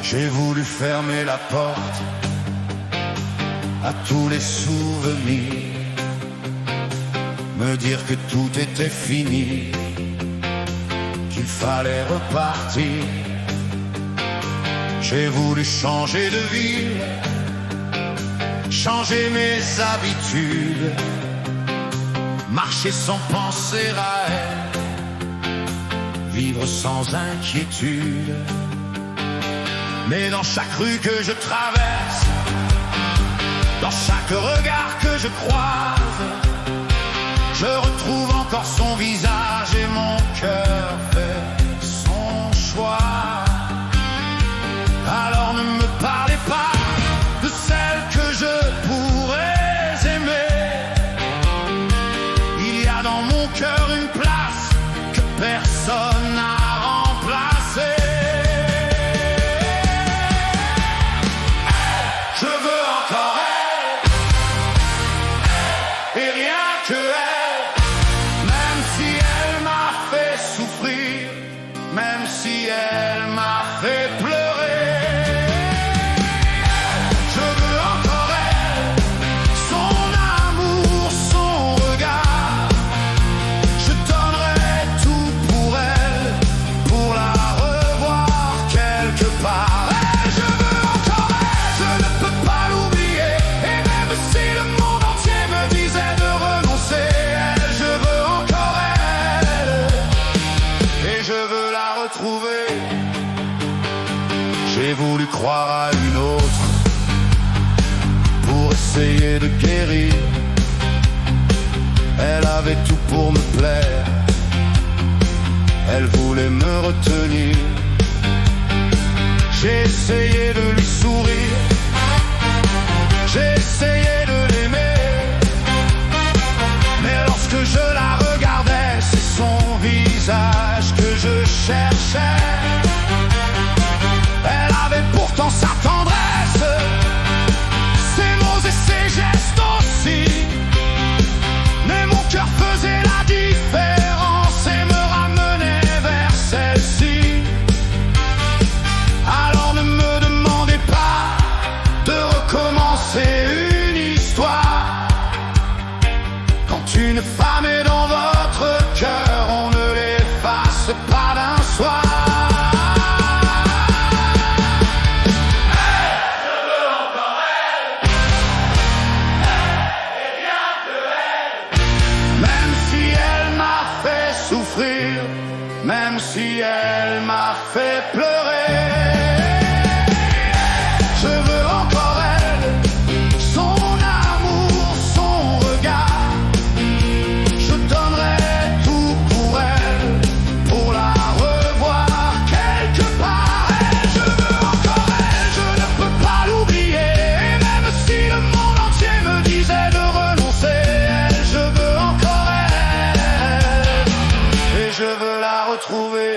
J'ai voulu fermer la porte à tous les souvenirs, me dire que tout était fini, qu'il fallait repartir. J'ai voulu changer de ville, changer mes habitudes, marcher sans penser à elle, vivre sans inquiétude. Mais dans chaque rue que je traverse, dans chaque regard que je croise, je retrouve encore son visage et mon cœur fait son choix. Alors ne me parlez pas de celle que je pourrais aimer. Il y a dans mon cœur une place que personne n'a remplacée. Je veux encore elle, et rien que elle, même si elle m'a fait souffrir, même si elle m'a fait pleurer. Je veux encore elle, son amour, son regard. Je donnerai tout pour elle, pour la revoir quelque part. Elle, je veux encore elle, je ne peux pas l'oublier. Et même si le monde entier me disait de renoncer, elle, je veux encore elle, et je veux la retrouver. J'ai voulu croire à une autre pour essayer de guérir. Elle avait tout pour me plaire, elle voulait me retenir. J'ai essayé de lui sourire, j'ai essayé de l'aimer, mais lorsque je la regardais, c'est son visage que je cherchais. Elle avait pourtant sa tendresse, ses mots et ses gestes aussi, mais mon cœur faisait la différence et me ramenait vers celle-ci. Alors ne me demandez pas de recommencer une histoire. Quand une femme est dans votre cœur, on ne l'efface pas d'un soir. Souffrir, même si elle m'a fait pleurer. Je veux encore elle, son amour, son regard. Je donnerai tout pour elle, pour la revoir quelque part. Elle, je veux encore elle, je ne peux pas l'oublier. Et même si le monde entier me disait de renoncer, elle, je veux encore elle, et je veux la retrouver.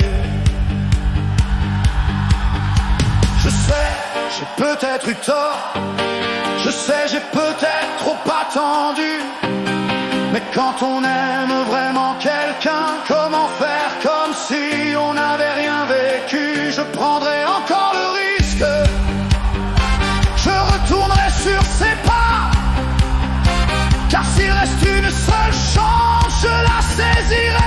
Je sais, j'ai peut-être eu tort, je sais, j'ai peut-être trop attendu, mais quand on aime vraiment quelqu'un, comment faire comme si on n'avait rien vécu? Je prendrai encore le risque, je retournerai sur ses pas, car s'il reste une seule chance, je la saisirai.